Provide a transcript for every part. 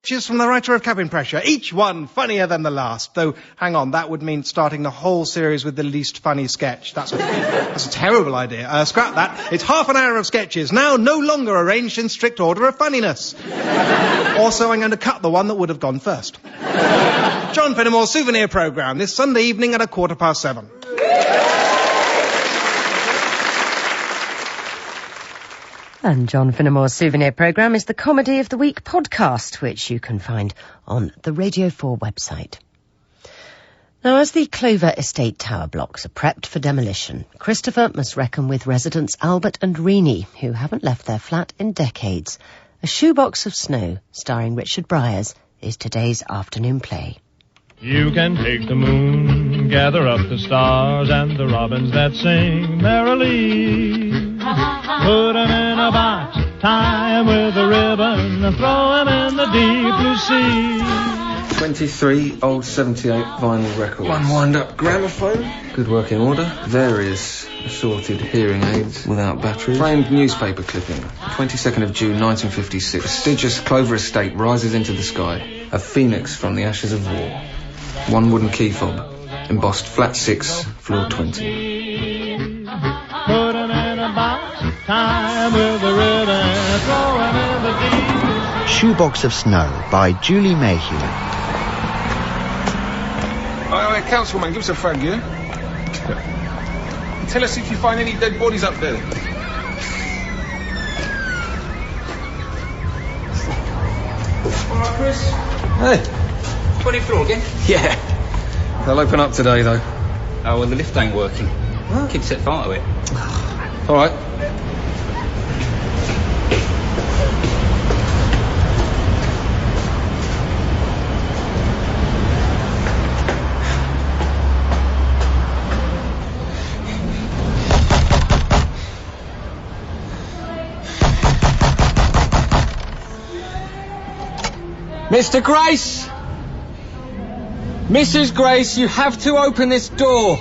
Sketches from the writer of Cabin Pressure, each one funnier than the last. Though, hang on, that would mean starting the whole series with the least funny sketch. That's a terrible idea. Scrap that. It's half an hour of sketches, now no longer arranged in strict order of funniness. Also, I'm going to cut the one that would have gone first. John Finnemore's Souvenir Programme, this Sunday evening at 7:15. And John Finnemore's Souvenir Programme is the Comedy of the Week podcast, which you can find on the Radio 4 website. Now, as the Clover Estate tower blocks are prepped for demolition, Christopher must reckon with residents Albert and Renie, who haven't left their flat in decades. A Shoebox of Snow, starring Richard Briers, is today's afternoon play. You can take the moon, gather up the stars and the robins that sing merrily. Put 'em in a box, tie 'em with a ribbon, and throw 'em in the deep blue sea. 23 old 78 vinyl records. One wind-up gramophone. Good working order. Various assorted hearing aids without batteries. Framed newspaper clipping. 22nd of June 1956. Prestigious Clover Estate rises into the sky. A phoenix from the ashes of war. One wooden key fob. Embossed flat 6, floor 20. Put 'em in a box, tie 'em with a ribbon, throw 'em in the deep. Shoebox of Snow by Julie Mayhew. Alright, councilman, give us a fag, yeah? Tell us if you find any dead bodies up there. Alright, Chris. Hey. 20th floor again? Yeah. They'll open up today, though. Oh, well, the lift ain't working. Kid set fire to it. All right. Mr. Grace! Mrs. Grace, you have to open this door.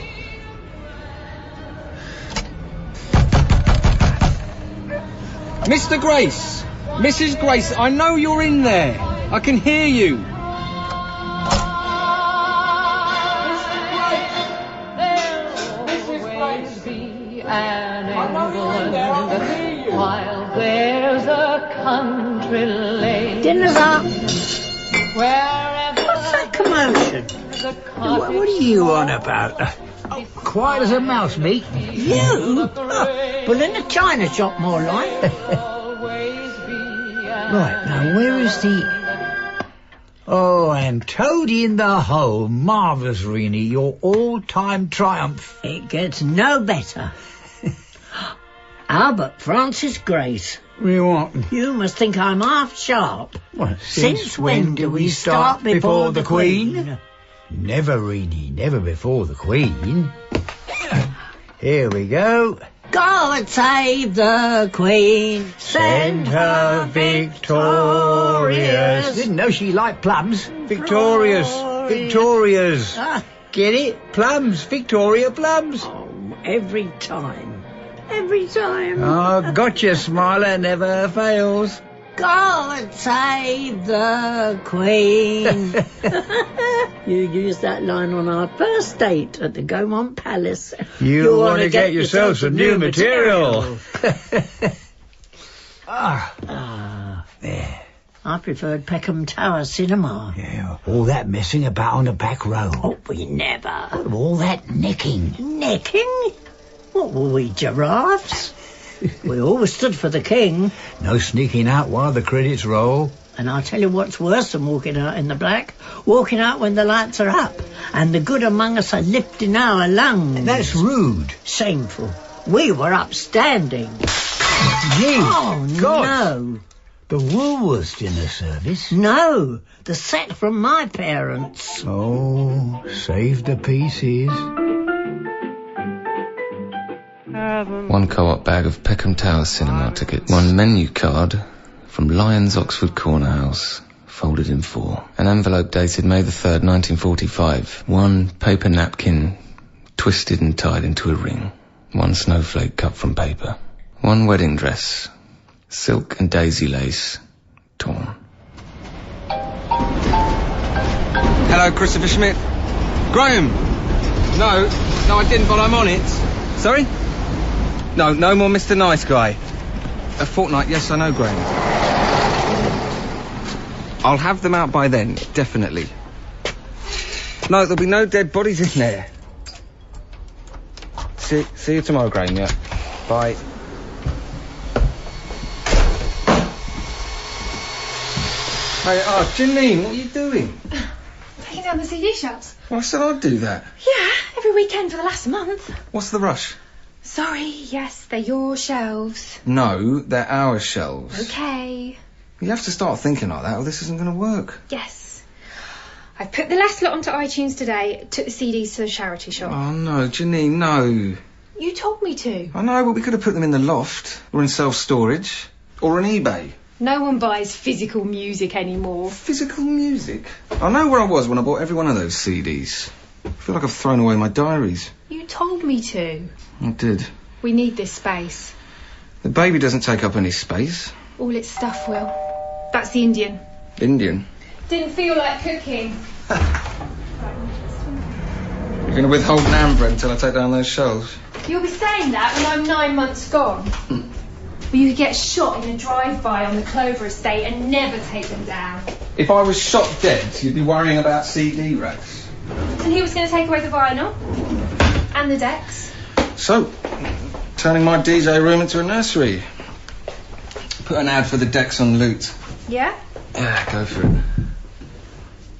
Mr. Grace! Mrs. Grace, I know you're in there. I can hear you. While there's a country lane. Dinner's up. Wherever. What's that commotion? What are you on about? Quiet as a mouse, mate. You? Well, in the china shop, more like. Right, now, where is the... Oh, and Toady in the hole. Marvellous, Renie. Your all-time triumph. It gets no better. Albert Francis Grace. We want... You must think I'm half sharp. What, Since when do we start before the Queen? Never, Renie, never before the Queen. Here we go. God and save the Queen. Send her victorious. Didn't know she liked plums. Victorious. Victorious. Get it? Plums. Victoria plums. Oh, every time. Every time. Oh, gotcha, Smiler. Never fails. God save the Queen. You used that line on our first date at the Gaumont Palace. You want to get yourself some new material. There. I preferred Peckham Tower Cinema. Yeah, all that messing about on the back row. Oh, we never. All that necking. Necking? What were we, giraffes? We always stood for the king. No sneaking out while the credits roll. And I'll tell you what's worse than walking out in the black. Walking out when the lights are up. And the good among us are lifting our lungs. That's rude. Shameful. We were upstanding. Gee, oh, God. No. The Woolworths dinner service? No. The set from my parents. Oh, save the pieces. One co-op bag of Peckham Tower cinema tickets. One menu card from Lyons Oxford Corner House, folded in 4. An envelope dated May the 3rd, 1945. One paper napkin twisted and tied into a ring. One snowflake cut from paper. One wedding dress, silk and daisy lace, torn. Hello, Christopher Schmidt. Graham! No, I didn't, but I'm on it. Sorry? No more Mr. Nice Guy. A fortnight, yes, I know, Graham. I'll have them out by then, definitely. No, there'll be no dead bodies in there. See you tomorrow, Graham, yeah. Bye. Hey, Janine, what are you doing? Taking down the CD shelves. Well, I said I'd do that. Yeah, every weekend for the last month. What's the rush? Sorry, yes, they're your shelves. No, they're our shelves. Okay. You have to start thinking like that or this isn't going to work. Yes. I've put the last lot onto iTunes today, took the CDs to the charity shop. Oh, no, Janine, no. You told me to. I know, but we could have put them in the loft or in self-storage or on eBay. No one buys physical music anymore. Physical music? I know where I was when I bought every one of those CDs. I feel like I've thrown away my diaries. You told me to. I did. We need this space. The baby doesn't take up any space. All its stuff will. That's the Indian. Indian? Didn't feel like cooking. You're going to withhold naan bread until I take down those shelves? You'll be saying that when I'm 9 months gone. Well, you could get shot in a drive-by on the Clover estate and never take them down. If I was shot dead, you'd be worrying about CD racks. And he was going to take away the vinyl. And the decks. So, turning my DJ room into a nursery. Put an ad for the decks on Loot. Yeah? Yeah, go for it.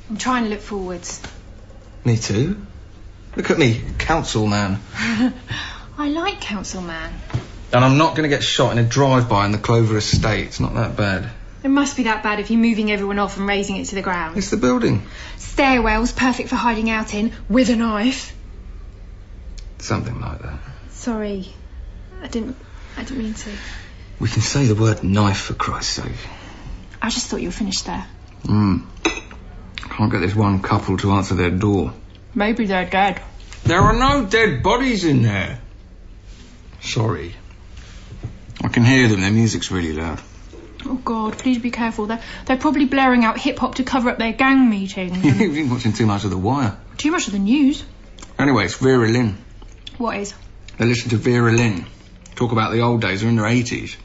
I'm trying to look forwards. Me too. Look at me, council man. I like council man. And I'm not going to get shot in a drive-by on the Clover estate. It's not that bad. It must be that bad if you're moving everyone off and raising it to the ground. It's the building. Stairwells, perfect for hiding out in, with a knife. Something like that. Sorry. I didn't mean to. We can say the word knife, for Christ's sake. I just thought you were finished there. Can't get this one couple to answer their door. Maybe they're dead. There are no dead bodies in there. Sorry. I can hear them. Their music's really loud. Oh, God, please be careful. They're probably blaring out hip-hop to cover up their gang meetings. You've been watching too much of The Wire. Too much of the news. Anyway, it's Vera Lynn. What is? They listen to Vera Lynn. Talk about the old days. They're in their 80s.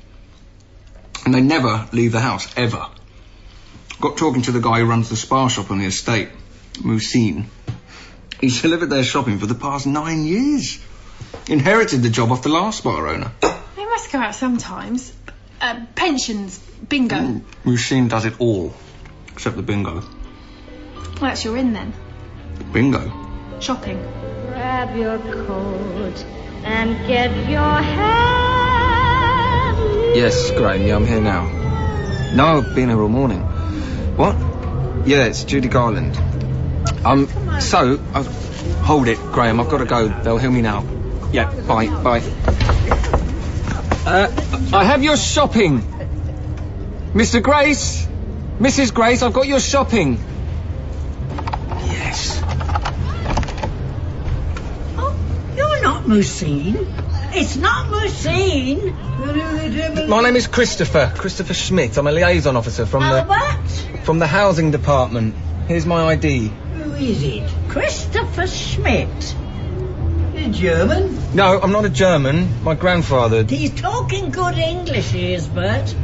And they never leave the house, ever. Got talking to the guy who runs the spa shop on the estate, Musin. He's delivered their shopping for the past 9 years. Inherited the job off the last bar owner. They must go out sometimes. Pensions, bingo. Musin does it all, except the bingo. Well, that's your in then. Bingo? Shopping. Grab your coat and get your head. Yes, Graham, yeah, I'm here now. No, I've been here all morning. What? Yeah, it's Judy Garland. Hold it, Graham, I've got to go. They'll hear me now. Yeah, bye. I have your shopping. Mr. Grace, Mrs. Grace, I've got your shopping. Yes. Oh, you're not Musin. It's not Musin. My name is Christopher Schmidt. I'm a liaison officer from the housing department. Here's my ID. Who is it? Christopher Schmidt. You're German? No, I'm not a German. My grandfather... He's talking good English, he is, Bert.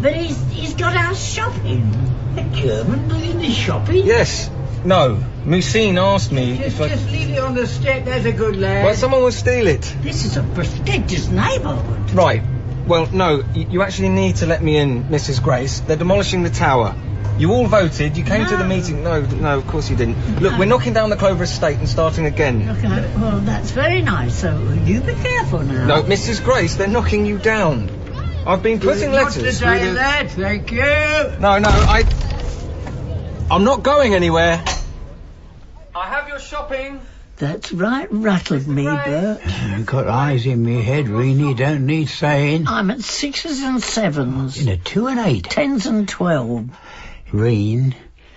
But he's got our shopping. A German doing the shopping? Yes. No. Musin asked me Just leave it on the step, there's a good lad. Well, someone will steal it. This is a prestigious neighbourhood. Right. Well, no, you actually need to let me in, Mrs. Grace. They're demolishing the tower. You all voted. You came to the meeting. No, of course you didn't. Look, we're knocking down the Clover estate and starting again. Okay, well, that's very nice. So you be careful now. No, Mrs. Grace, they're knocking you down. I've been putting letters. Not today, lad. Thank you. No, I'm not going anywhere. I have your shopping. That's right, rattled me, Bert. You've got eyes in me head, Renie. Don't need saying. I'm at 6s and 7s. In a 2 and 8. 10s and 12. Reen,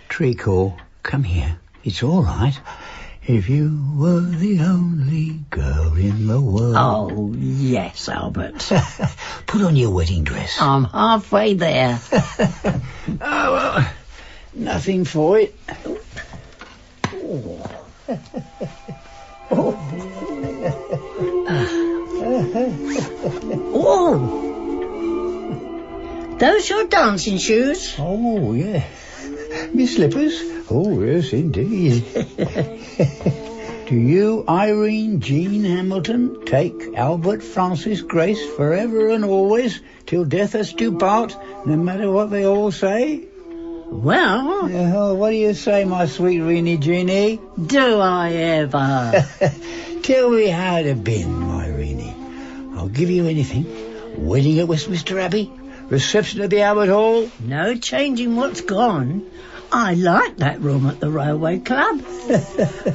treacle, come here. It's all right. If you were the only girl in the world. Oh, yes, Albert. Put on your wedding dress. I'm halfway there. Oh, well, nothing for it. Oh! Those your dancing shoes? Oh, yeah. My slippers? Oh, yes, indeed. Do you, Irene Jean Hamilton, take Albert Francis Grace forever and always, till death us do part, no matter what they all say? Well... what do you say, my sweet Renie Jeanie? Do I ever? Tell me how it been, my Renie. I'll give you anything. Wedding at Westminster Abbey? Reception at the Albert Hall? No changing what's gone. I like that room at the Railway Club.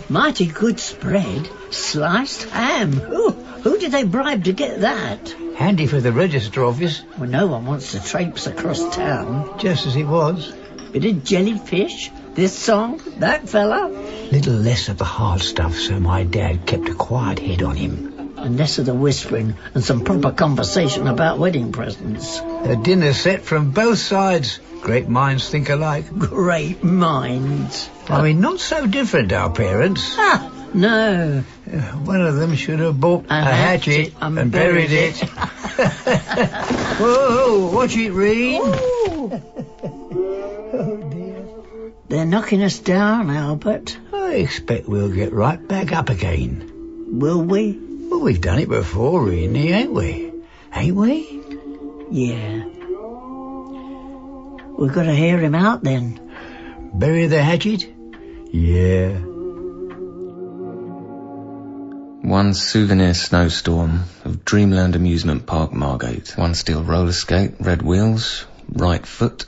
Mighty good spread. Sliced ham. Who did they bribe to get that? Handy for the register office. Well, no one wants to traipse across town. Just as it was. Bit of jellyfish, this song, that fella. Little less of the hard stuff, so my dad kept a quiet head on him. And less of the whispering and some proper conversation about wedding presents. A dinner set from both sides. Great minds think alike. Great minds. I mean, not so different, our parents. No. One of them should have bought a hatchet and buried it. Whoa, watch it, Reen. Oh, dear. They're knocking us down, Albert. I expect we'll get right back up again. Will we? Well, we've done it before, Renie, ain't we? Ain't we? Yeah. We've got to hear him out then. Bury the hatchet? Yeah. One souvenir snowstorm of Dreamland Amusement Park Margate. One steel roller skate, red wheels, right foot.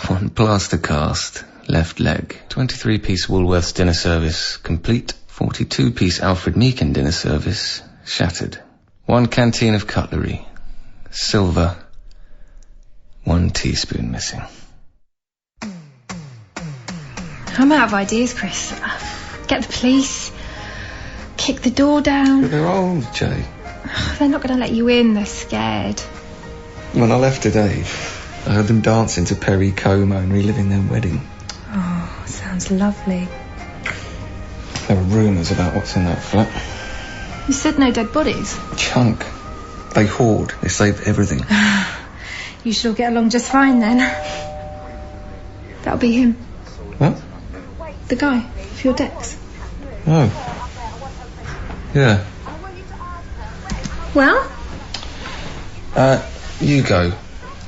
One plaster cast, left leg. 23-piece Woolworths dinner service, complete. 42-piece Alfred Meekin dinner service, shattered. One canteen of cutlery, silver. One teaspoon missing. I'm out of ideas, Chris. Get the police. Kick the door down. But they're old, Jay. They're not going to let you in. They're scared. When I left today, I heard them dancing to Perry Como and reliving their wedding. Oh, sounds lovely. There were rumours about what's in that flat. You said no dead bodies. Chunk. They hoard. They save everything. You should all get along just fine then. That'll be him. What? The guy for your decks. Oh. Yeah. Well? You go.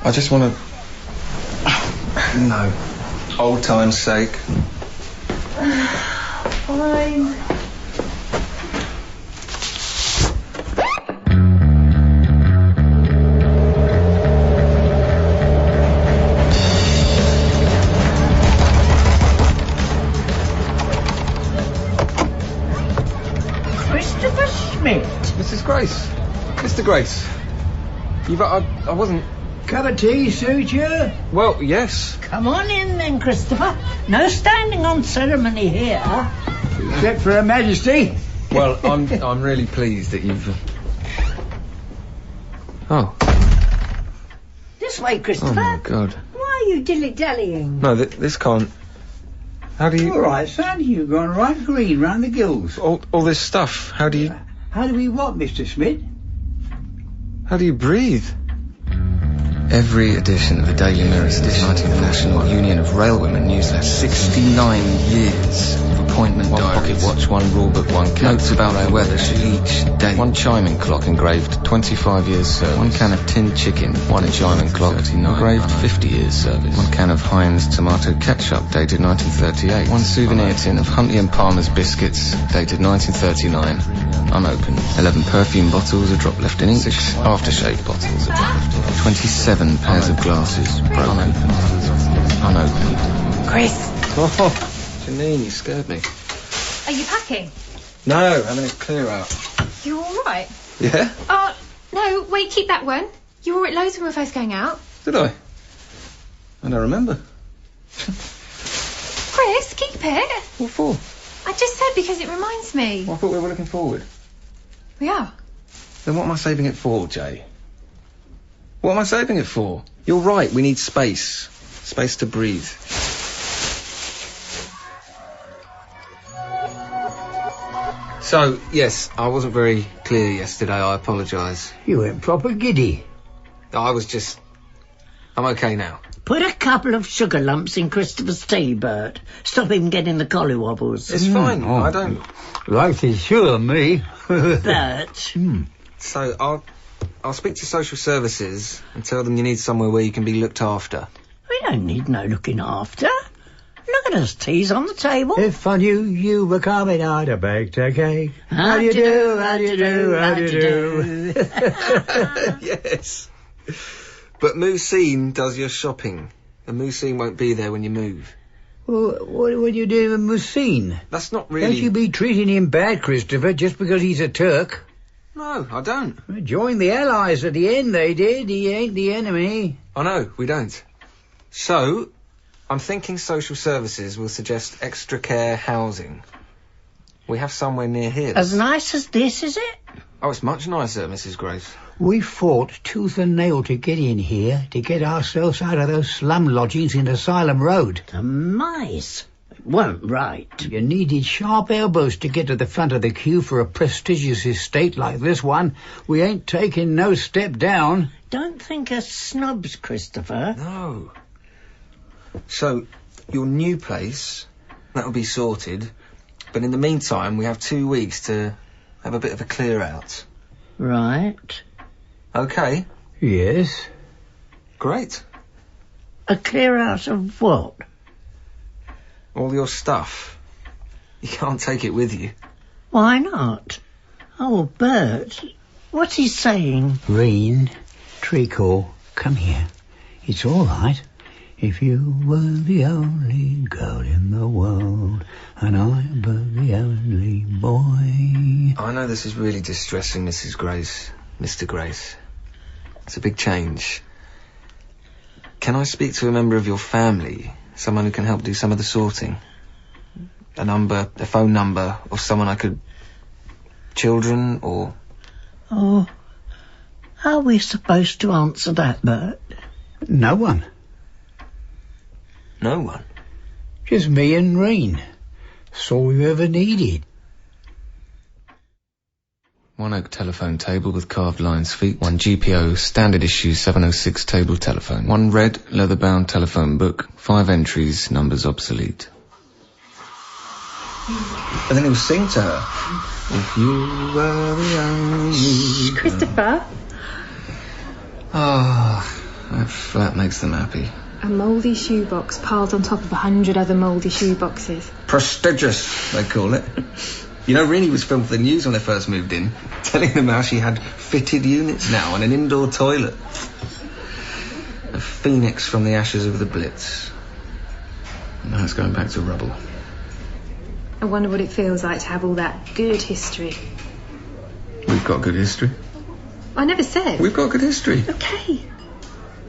I just want to... No. Old time's sake. Fine. Christopher Schmidt. Mrs. Grace. Mr. Grace. I wasn't... Cup of tea suit you? Well, yes. Come on in then, Christopher. No standing on ceremony here. Except for Her Majesty. Well, I'm really pleased that you've... Oh. This way, Christopher. Oh, my God. Why are you dilly-dallying? No, this can't... How do you... All right, son, you've gone right green round the gills. All this stuff, how do you... How do we what, Mr. Schmidt? How do you breathe? Every edition of the Daily Mirror's edition of the National Union of Railwomen newsletter. 69 years of appointment diaries. One pocket watch, one rulebook, one notes about the weather each day. One chiming clock engraved 25 years service. One can of tinned chicken. One chiming clock engraved 50 years service. One can of Heinz tomato ketchup dated 1938. One souvenir tin of Huntley and Palmer's biscuits dated 1939. Unopened. 11 perfume bottles, a drop left in ink. 6 aftershave bottles, a drop left in ink. 27 pairs of glasses, broken. Unopened. Chris. Oh, Janine, you scared me. Are you packing? No, having a clear out. You all right? Yeah? Oh, no, wait, keep that one. You wore it loads when we were first going out. Did I? I don't remember. Chris, keep it. What for? I just said because it reminds me. Well, I thought we were looking forward. We are. Then what am I saving it for, Jay? What am I saving it for? You're right, we need space. Space to breathe. So, yes, I wasn't very clear yesterday, I apologise. You went proper giddy. I'm okay now. Put a couple of sugar lumps in Christopher's tea, Bert. Stop him getting the collywobbles. It's fine, I don't... Life is sure me. Bert. So, I'll speak to social services and tell them you need somewhere where you can be looked after. We don't need no looking after. Look at us, tea's on the table. If I knew you were coming, I'd have baked a cake. How do you do, how do you do, how do you do? Yes. But Mousine does your shopping, and Mousine won't be there when you move. Well, what are you doing with Mousine? That's not really... Don't you be treating him bad, Christopher, just because he's a Turk. No, I don't. Join the Allies at the end, they did. He ain't the enemy. I know, we don't. So, I'm thinking social services will suggest extra care housing. We have somewhere near here. As nice as this, is it? Oh, it's much nicer, Mrs. Grace. We fought tooth and nail to get in here, to get ourselves out of those slum lodgings in Asylum Road. The mice. It weren't right. You needed sharp elbows to get to the front of the queue for a prestigious estate like this one. We ain't taking no step down. Don't think us snobs, Christopher. No. So, your new place, that'll be sorted. But in the meantime, we have 2 weeks to have a bit of a clear out. Right. Okay. Yes. Great. A clear out of what? All your stuff. You can't take it with you. Why not? Oh, Bert, what's he saying? Reen, Treacle, come here. It's all right. If you were the only girl in the world, and I were the only boy... I know this is really distressing, Mrs. Grace. Mr. Grace. It's a big change. Can I speak to a member of your family? Someone who can help do some of the sorting? A phone number of someone I could... Children, or... Oh, how are we supposed to answer that, Bert? No one. No one? Just me and Reen. That's all we've ever needed. 1 oak telephone table with carved lion's feet. 1 GPO standard issue 706 table telephone. 1 red leather-bound telephone book. 5 entries, numbers obsolete. And then he'll sing to her. If you were the only... Christopher? That flat makes them happy. A mouldy shoebox piled on top of 100 other mouldy shoeboxes. Prestigious, they call it. You know, Renie was filmed for the news when they first moved in, telling them how she had fitted units now and an indoor toilet. A phoenix from the ashes of the Blitz. Now it's going back to rubble. I wonder what it feels like to have all that good history. We've got good history. I never said. We've got good history. Okay.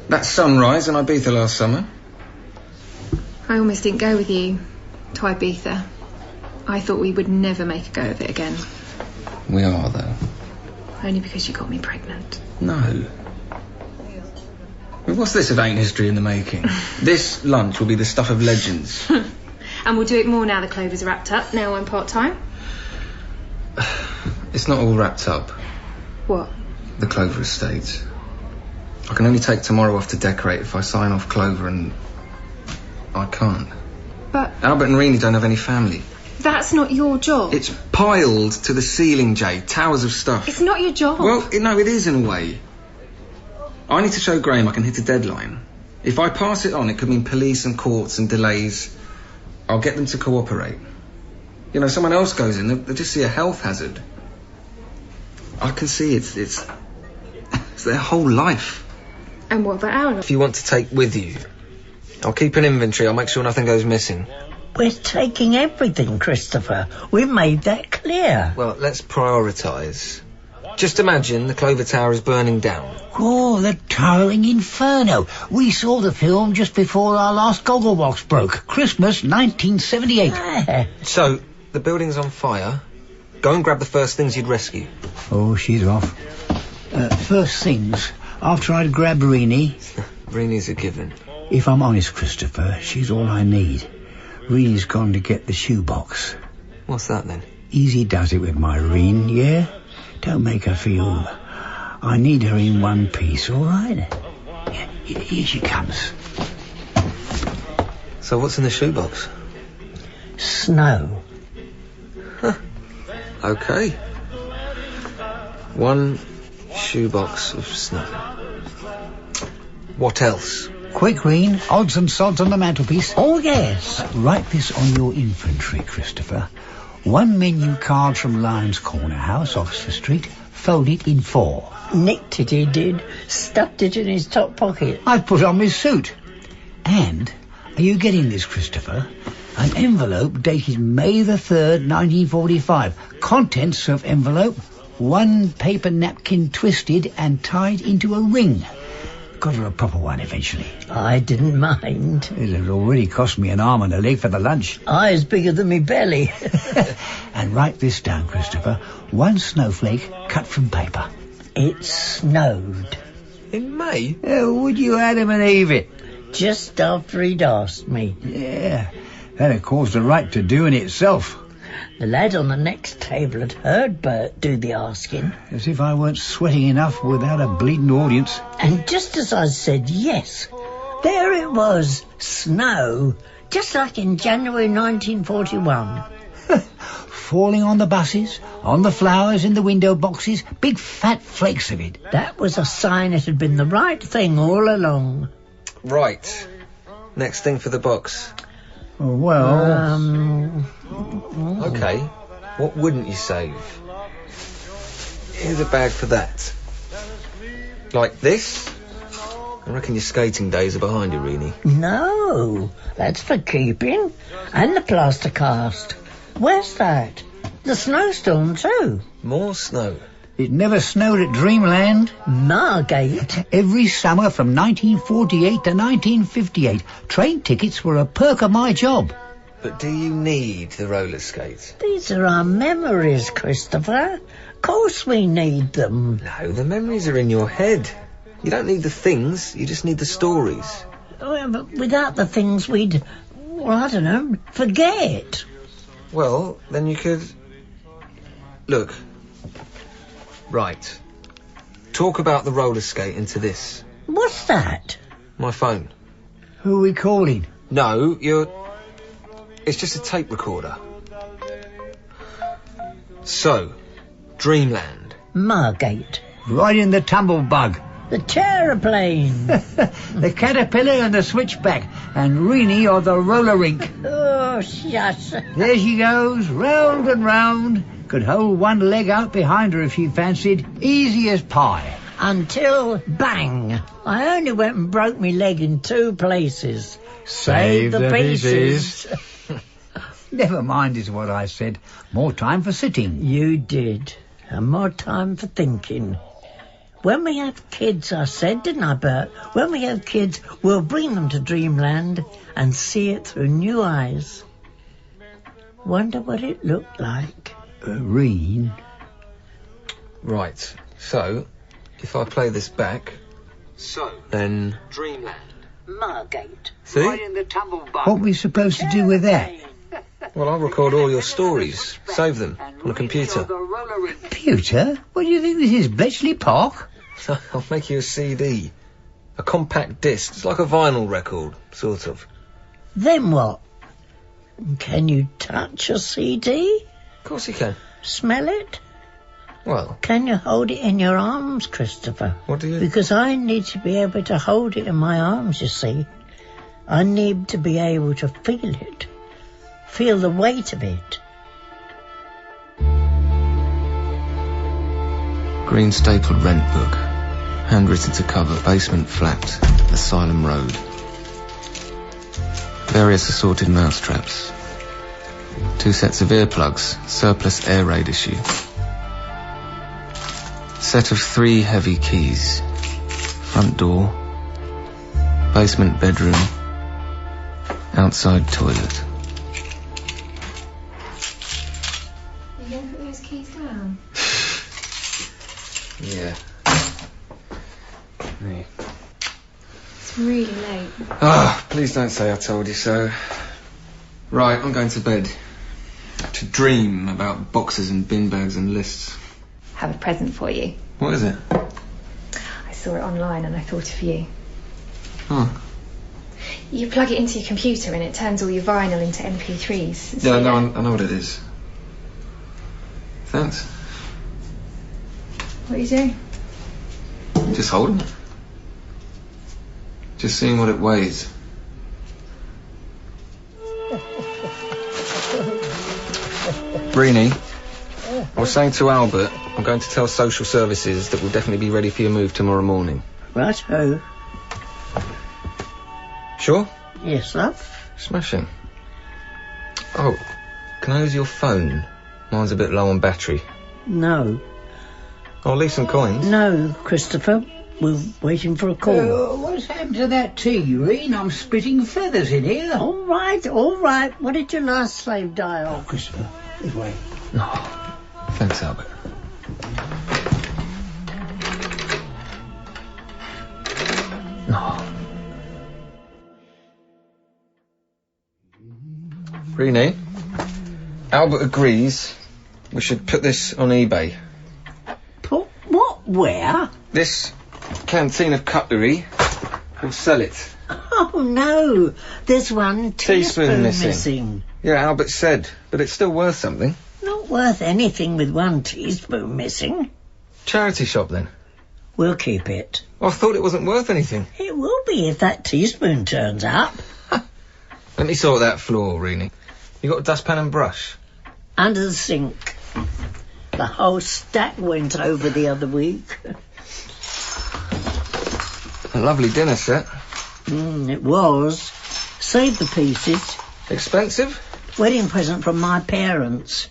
That sunrise in Ibiza last summer. I almost didn't go with you to Ibiza. I thought we would never make a go of it again. We are, though. Only because you got me pregnant. No. Well, what's this if ain't history in the making? This lunch will be the stuff of legends. And we'll do it more now the Clover's wrapped up. Now I'm part-time. It's not all wrapped up. What? The Clover estate. I can only take tomorrow off to decorate if I sign off Clover, and I can't. But... Albert and Renie don't have any family. That's not your job. It's piled to the ceiling, Jay. Towers of stuff. It's not your job. Well, no, it is in a way. I need to show Graham I can hit a deadline. If I pass it on, it could mean police and courts and delays. I'll get them to cooperate. You know, someone else goes in, they'll just see a health hazard. I can see it's their whole life. And what about our life? If you want to take with you, I'll keep an inventory. I'll make sure nothing goes missing. We're taking everything, Christopher. We've made that clear. Well, let's prioritise. Just imagine the Clover Tower is burning down. Oh, the towering inferno. We saw the film just before our last goggle box broke. Christmas 1978. So, the building's on fire. Go and grab the first things you'd rescue. Oh, she's off. First things, after I'd grabbed Renie... Renie's a given. If I'm honest, Christopher, she's all I need. Renie's gone to get the shoebox. What's that, then? Easy does it with my Reen, yeah? Don't make her feel... I need her in one piece, all right? Yeah, here she comes. So what's in the shoebox? Snow. Huh. Okay. 1 shoebox of snow. What else? Quick, Reen. Odds and sods on the mantelpiece. Oh, yes. Write this on your inventory, Christopher. 1 menu card from Lyons Corner House, Oxford Street, folded in 4. Nicked it, he did. Stuffed it in his top pocket. I put on my suit. And, are you getting this, Christopher? An envelope dated May the 3rd, 1945. Contents of envelope, 1 paper napkin twisted and tied into a ring. Got her a proper one eventually. I didn't mind. It had already cost me an arm and a leg for the lunch. Eyes bigger than me belly. And write this down, Christopher. 1 snowflake cut from paper. It snowed. In May? Would you Adam and Eve it? Just after he'd asked me. Yeah, that'd caused a right to do in itself. The lad on the next table had heard Bert do the asking. As if I weren't sweating enough without a bleeding audience. And just as I said yes, there it was, snow, just like in January 1941. Falling on the buses, on the flowers in the window boxes, big fat flakes of it. That was a sign it had been the right thing all along. Right. Next thing for the box. Well... Okay. What wouldn't you save? Here's a bag for that. Like this? I reckon your skating days are behind you, Renie. No, that's for keeping. And the plaster cast. Where's that? The snowstorm too. More snow. It never snowed at Dreamland. Margate. Every summer from 1948 to 1958. Train tickets were a perk of my job. But do you need the roller skates? These are our memories, Christopher. Of course we need them. No, the memories are in your head. You don't need the things, you just need the stories. Well, but without the things we'd, well, I don't know, forget. Well, then you could... Look. Right. Talk about the roller skate into this. What's that? My phone. Who are we calling? No, it's just a tape recorder. So, Dreamland. Margate. Right in the tumblebug. The terraplane. The caterpillar and the switchback. And Renie or the roller rink. Oh, shush. There she goes, round and round. Could hold 1 leg out behind her if she fancied. Easy as pie. Until, bang, I only went and broke me leg in 2 places. Save the pieces. Never mind is what I said. More time for sitting. You did. And more time for thinking. When we have kids, I said, didn't I, Bert? When we have kids, we'll bring them to Dreamland and see it through new eyes. Wonder what it looked like. Reen. Right. So, if I play this back... So, then... Dreamland. Margate. See? Right in the tumblebug. What are we supposed to do with that? Well, I'll record all your stories. Save them on a computer. Computer? What do you think this is, Bletchley Park? I'll make you a CD. A compact disc. It's like a vinyl record, sort of. Then what? Can you touch a CD? Of course you can. Smell it? Well... Can you hold it in your arms, Christopher? What do you... Because I need to be able to hold it in my arms, you see. I need to be able to feel it. Feel the weight of it. Green stapled rent book. Handwritten to cover. Basement flat. Asylum Road. Various assorted mousetraps. 2 sets of earplugs. Surplus air raid issue. Set of 3 heavy keys. Front door. Basement bedroom. Outside toilet. Are you going to put those keys down? Yeah. It's really late. Please don't say I told you so. Right, I'm going to bed. to dream about boxes and bin bags and lists. Have a present for you. What is it? I saw it online and I thought of you. Oh. You plug it into your computer and it turns all your vinyl into MP3s. Yeah, no, I know what it is. Thanks. What are you doing? Just holding it. Just seeing what it weighs. Renie, I was saying to Albert, I'm going to tell social services that we'll definitely be ready for your move tomorrow morning. Right-ho. Sure? Yes, love. Smashing. Oh, can I use your phone? Mine's a bit low on battery. No. I'll leave some coins. No, Christopher. We're waiting for a call. What's happened to that tea, Reen? I'm spitting feathers in here. All right, all right. What did your last slave die of? Oh, Christopher, this way. No. Thanks, Albert. No. Renie, Albert agrees we should put this on eBay. Put what? Where? This canteen of cutlery. We'll sell it. Oh, no. There's one teaspoon missing. Yeah, Albert said, but it's still worth something. Not worth anything with one teaspoon missing. Charity shop, then? We'll keep it. I thought it wasn't worth anything. It will be if that teaspoon turns up. Let me sort that floor, Renie. You got a dustpan and brush? Under the sink. The whole stack went over the other week. A lovely dinner set. It was. Save the pieces. Expensive? Wedding present from my parents.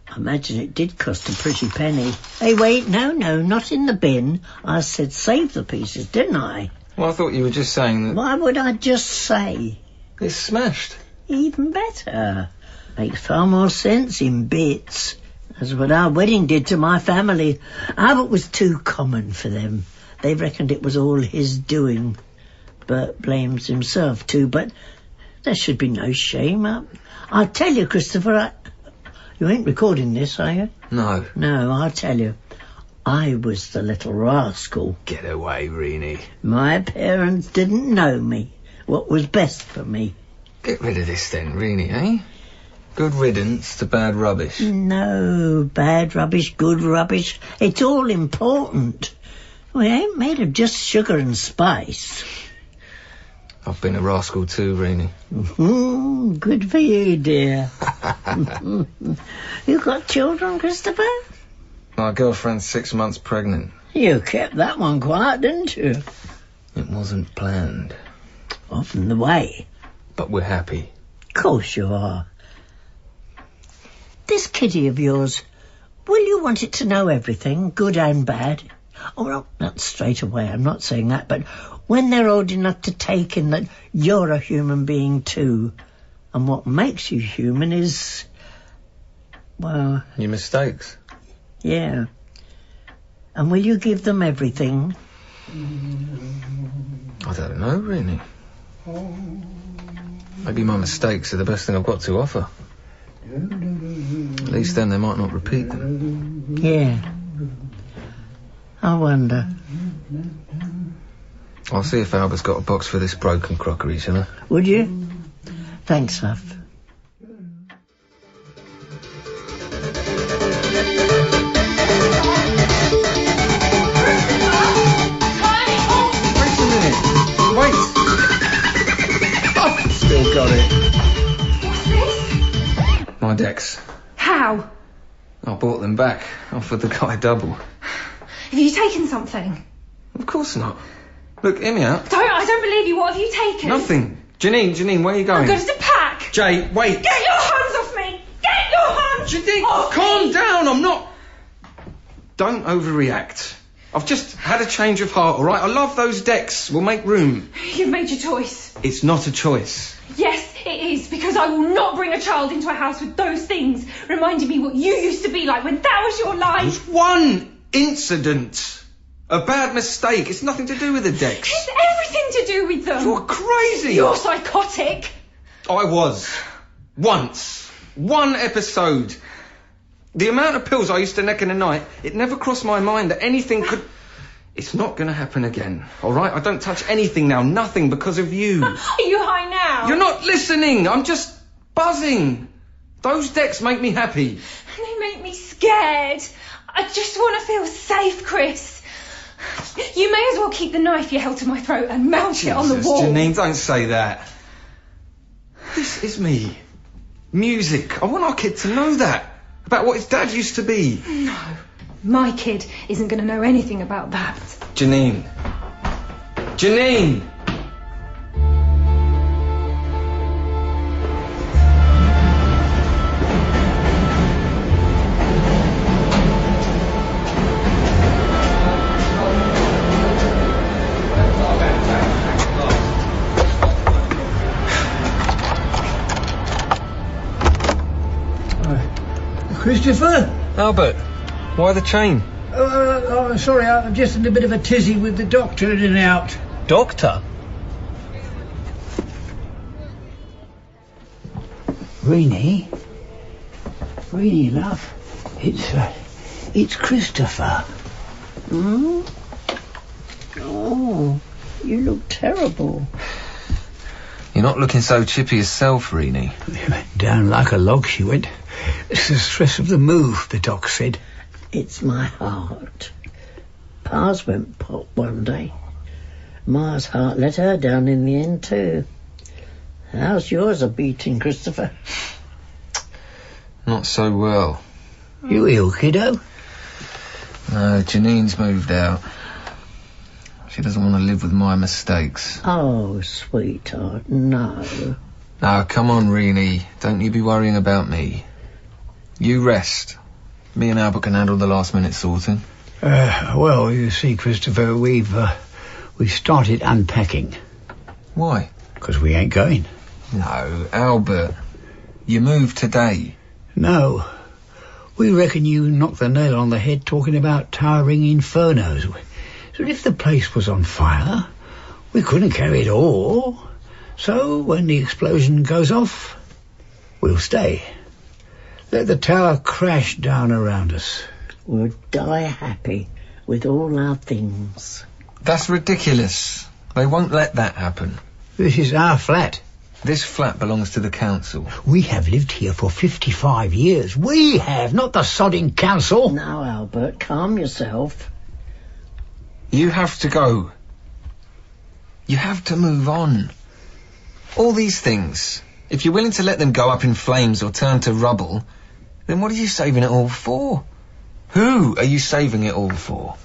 I imagine it did cost a pretty penny. Hey, wait, no, not in the bin. I said save the pieces, didn't I? Well, I thought you were just saying that... Why would I just say? It's smashed. Even better. Makes far more sense in bits. That's what our wedding did to my family. Albert was too common for them. They reckoned it was all his doing. Bert blames himself too, but there should be no shame. I'll tell you, Christopher, you ain't recording this, are you? No. No, I'll tell you. I was the little rascal. Get away, Renie. My parents didn't know me. What was best for me. Get rid of this then, Renie, eh? Good riddance to bad rubbish. No, bad rubbish, good rubbish. It's all important. We ain't made of just sugar and spice. I've been a rascal too, Renie. Good for you, dear. You got children, Christopher? My girlfriend's 6 months pregnant. You kept that one quiet, didn't you? It wasn't planned. Often the way. But we're happy. Of course you are. This kiddie of yours, will you want it to know everything, good and bad? Oh, well, not straight away, I'm not saying that, but when they're old enough to take in that you're a human being too, and what makes you human is, well... Your mistakes? Yeah. And will you give them everything? I don't know, Renie. Maybe my mistakes are the best thing I've got to offer. At least then they might not repeat them. Yeah. I wonder. I'll see if Albert's got a box for this broken crockery, shall I? Would you? Thanks, love. Wait a minute. Wait. Oh, still got it. What's this? My decks. How? I bought them back. Offered the guy double. Have you taken something? Of course not. Look, hear me out. I don't believe you. What have you taken? Nothing. Janine, where are you going? I'm going to pack. Jay, wait. Get your hands off me! Get your hands Janine, off calm me! down. I'm not... Don't overreact. I've just had a change of heart, all right? I love those decks. We'll make room. You've made your choice. It's not a choice. Yes, it is, because I will not bring a child into a house with those things, reminding me what you used to be like when that was your life. It was one incident. A bad mistake. It's nothing to do with the decks. It's everything to do with them. You're crazy. You're psychotic. I was. Once. One episode. The amount of pills I used to neck in a night, it never crossed my mind that anything could... It's not going to happen again, all right? I don't touch anything now, nothing, because of you. Are you high now? You're not listening. I'm just buzzing. Those decks make me happy. They make me scared. I just want to feel safe, Chris. You may as well keep the knife you held to my throat and mount it on the wall. Janine, don't say that. This is me. Music. I want our kid to know that. About what his dad used to be. No. My kid isn't going to know anything about that. Janine. Janine! Christopher? Albert, why the chain? Sorry, I'm just in a bit of a tizzy with the doctor in and out. Doctor? Renie? Renie, love. It's Christopher. Hmm? Oh, you look terrible. You're not looking so chippy yourself, Renie. Down like a log she went. It's the stress of the move, the doc said. It's my heart. Pa's went pop one day. Ma's heart let her down in the end too. How's yours a beating, Christopher? Not so well. You ill, kiddo? No, Janine's moved out. She doesn't want to live with my mistakes. Oh, sweetheart, no. Now, come on, Renie. Don't you be worrying about me. You rest. Me and Albert can handle the last-minute sorting. Well, you see, Christopher, we've started unpacking. Why? Because we ain't going. No, Albert. You moved today. No. We reckon you knocked the nail on the head talking about towering infernos. So if the place was on fire, we couldn't carry it all. So when the explosion goes off, we'll stay. Let the tower crash down around us. We'll die happy with all our things. That's ridiculous. They won't let that happen. This is our flat. This flat belongs to the council. We have lived here for 55 years. We have, not the sodding council. Now, Albert, calm yourself. You have to go. You have to move on. All these things, if you're willing to let them go up in flames or turn to rubble, then what are you saving it all for? Who are you saving it all for?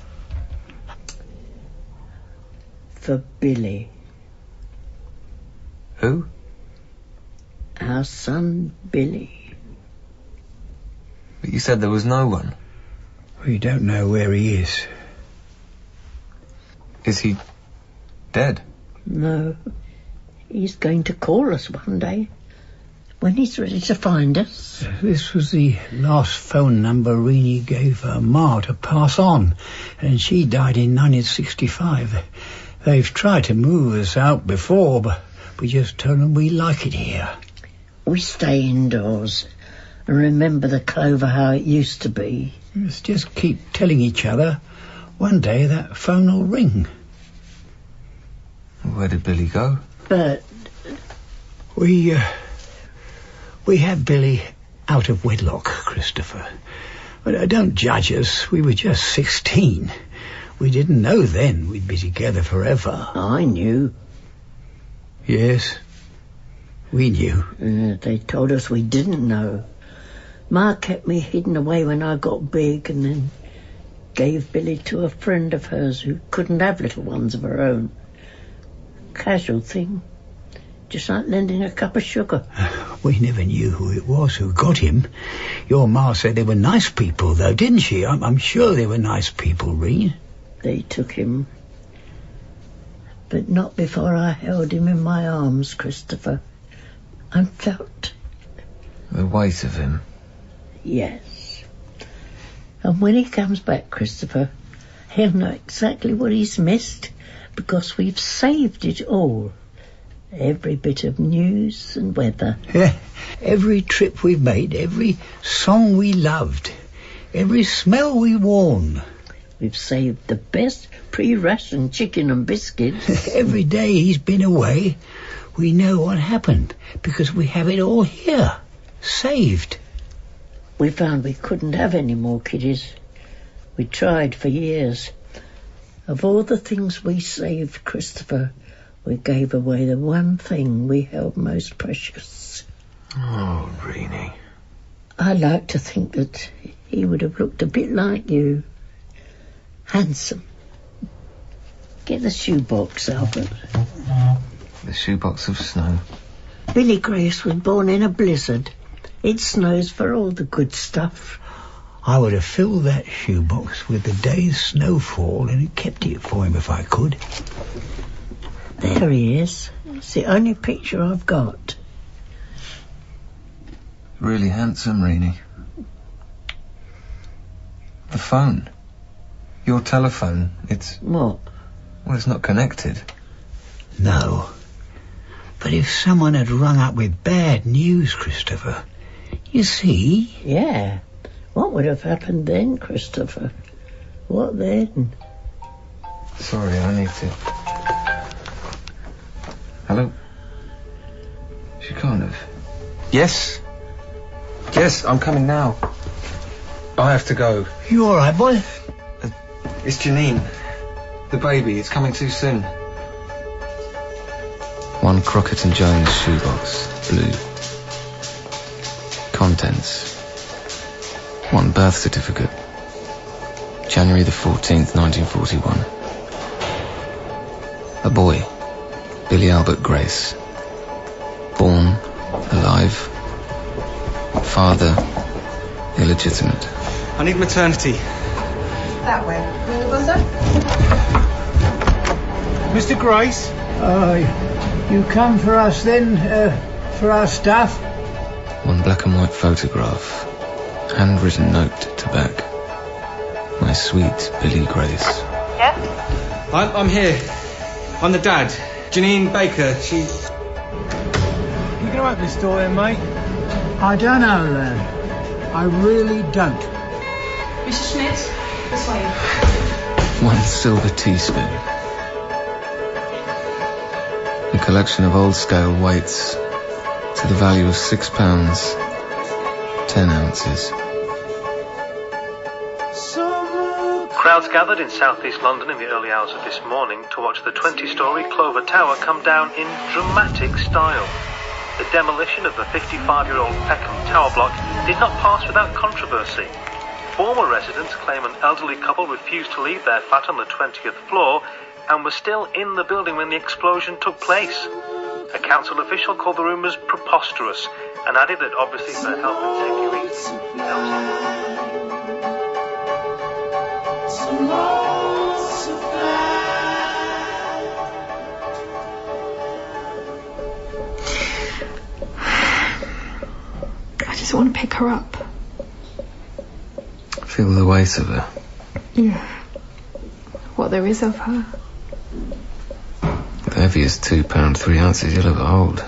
For Billy. Who? Our son, Billy. But you said there was no one. We don't know where he is. Is he dead? No. He's going to call us one day. When he's ready to find us. This was the last phone number Renie gave her ma to pass on, and she died in 1965. They've tried to move us out before, but we just told them we like it here. We stay indoors and remember the clover how it used to be. Let's just keep telling each other. One day that phone will ring. Where did Billy go? But... We had Billy out of wedlock, Christopher. But don't judge us. We were just 16. We didn't know then we'd be together forever. I knew. Yes, we knew. They told us we didn't know. Ma kept me hidden away when I got big and then gave Billy to a friend of hers who couldn't have little ones of her own. Casual thing. Just like lending a cup of sugar. We never knew who it was who got him. Your ma said they were nice people, though, didn't she? I'm sure they were nice people, Reen. They took him. But not before I held him in my arms, Christopher. And felt... the weight of him. Yes. And when he comes back, Christopher, he'll know exactly what he's missed, because we've saved it all. Every bit of news and weather. Every trip we've made, every song we loved, every smell we worn. We've saved the best pre-ration chicken and biscuits. Every day he's been away, we know what happened, because we have it all here, saved. We found we couldn't have any more kiddies. We tried for years. Of all the things we saved, Christopher, we gave away the one thing we held most precious. Oh, Renie. I like to think that he would have looked a bit like you. Handsome. Get the shoebox, Albert. The shoebox of snow. Billy Grace was born in a blizzard. It snows for all the good stuff. I would have filled that shoebox with the day's snowfall and kept it for him if I could. There he is. It's the only picture I've got. Really handsome, Renie. The phone. Your telephone. It's... What? Well, it's not connected. No. But if someone had rung up with bad news, Christopher... You see? Yeah. What would have happened then, Christopher? What then? Sorry, I need to... Hello? She can't have... Yes? Yes, I'm coming now. I have to go. You all right, boy? It's Janine. The baby. It's coming too soon. One Crockett and Jones shoebox. Blue. Contents. One birth certificate. January the 14th, 1941. A boy. Billy Albert Grace. Born. Alive. Father. Illegitimate. I need maternity. That way. Mr. Grace? You come for us then, for our stuff? One black and white photograph. Handwritten note to back. My sweet Billy Grace. Yes? I'm here. I'm the dad. Janine Baker, she... You gonna open this door then, mate? I don't know, lad. I really don't. Mrs. Schmidt, this way. One silver teaspoon. A collection of old scale weights to the value of £6, 10 ounces. Crowds gathered in southeast London in the early hours of this morning to watch the 20-storey Clover Tower come down in dramatic style. The demolition of the 55-year-old Peckham Tower block did not pass without controversy. Former residents claim an elderly couple refused to leave their flat on the 20th floor and were still in the building when the explosion took place. A council official called the rumours preposterous and added that obviously for health and safety reasons... I just want to pick her up. Feel the weight of her. Yeah. What there is of her. The heaviest £2, 3 ounces you'll ever hold.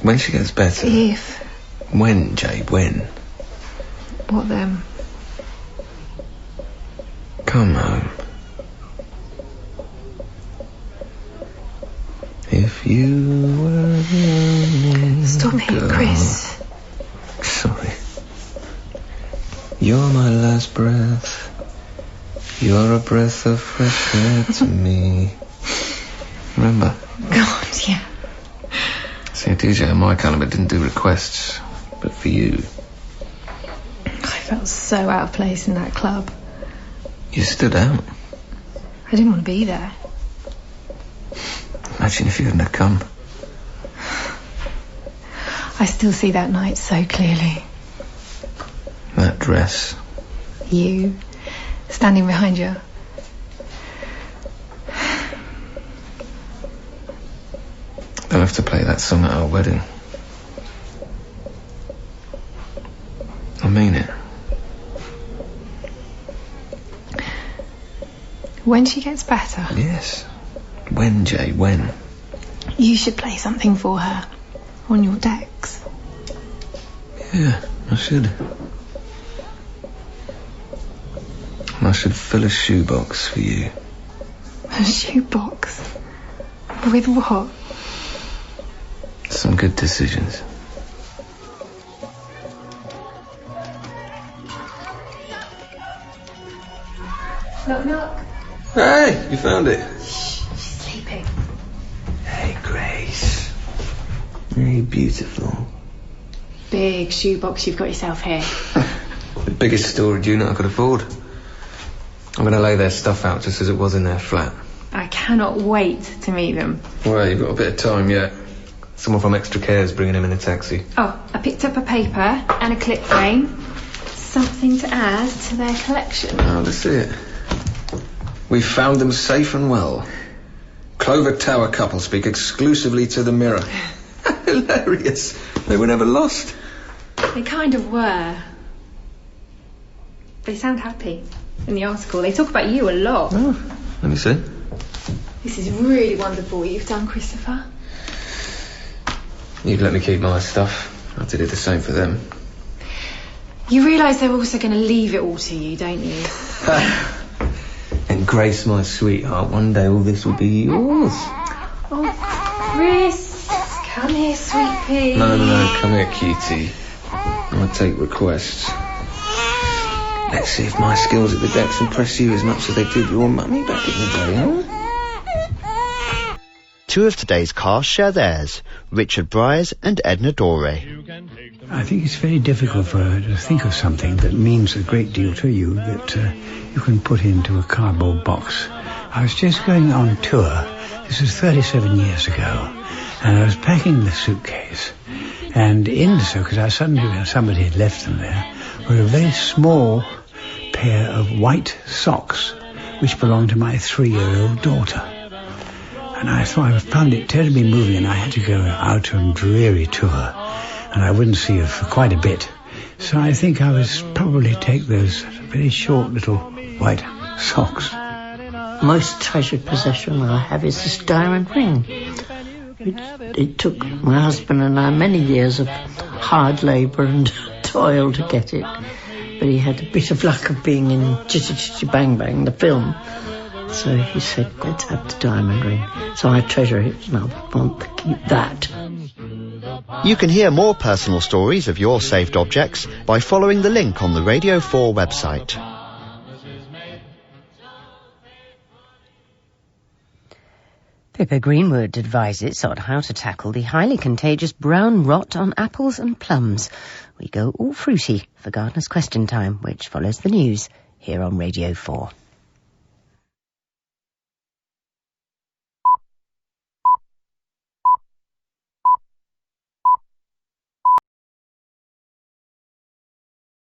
When she gets better... If. When, Jade, when? What then? Come home. If you were only... Stop it, Chris. Sorry. You're my last breath. You're a breath of fresh air to me. Remember? God, yeah. See, a DJ of my caliber didn't do requests, but for you. I felt so out of place in that club. You stood out. I didn't want to be there. Imagine if you hadn't have come. I still see that night so clearly. That dress. You, standing behind you. They'll have to play that song at our wedding. I mean it. When she gets better. Yes. When, Jay, when? You should play something for her. On your decks. Yeah, I should. I should fill a shoebox for you. A shoebox? With what? Some good decisions. Knock, knock. Hey, you found it. Shh, she's sleeping. Hey, Grace. Very beautiful. Big shoebox you've got yourself here. The biggest storage unit I could afford. I'm going to lay their stuff out just as it was in their flat. I cannot wait to meet them. Well, you've got a bit of time yet. Someone from Extra Care's bringing him in a taxi. Oh, I picked up a paper and a clip frame. Something to add to their collection. Oh, let's see it. We found them safe and well. Clover Tower couple speak exclusively to the mirror. Hilarious. They were never lost. They kind of were. They sound happy. In the article, they talk about you a lot. Oh, let me see. This is really wonderful what you've done, Christopher. You'd let me keep my stuff. I did it the same for them. You realise they're also going to leave it all to you, don't you? And Grace, my sweetheart, one day all this will be yours. Oh, Chris, come here, sweet pea. No, come here, cutie. I take requests. Let's see if my skills at the decks impress you as much as they did your mummy back in the day, huh? Two of today's cast share theirs, Richard Briers and Edna Dore. I think it's very difficult for her to think of something that means a great deal to you that you can put into a cardboard box. I was just going on tour. This was 37 years ago. And I was packing the suitcase. And in the suitcase, I suddenly realized somebody had left them there, were a very small pair of white socks which belonged to my 3-year-old daughter. And I thought I found it terribly moving, and I had to go out on a dreary tour, and I wouldn't see her for quite a bit. So I think I would probably take those very short little white socks. Most treasured possession I have is this diamond ring. It took my husband and I many years of hard labour and toil to get it. But he had a bit of luck of being in Chitty Chitty Bang Bang, the film. So he said, let's have the diamond ring. So I treasure it and I want to keep that. You can hear more personal stories of your saved objects by following the link on the Radio 4 website. Pippa Greenwood advises on how to tackle the highly contagious brown rot on apples and plums. We go all fruity for Gardener's Question Time, which follows the news here on Radio 4.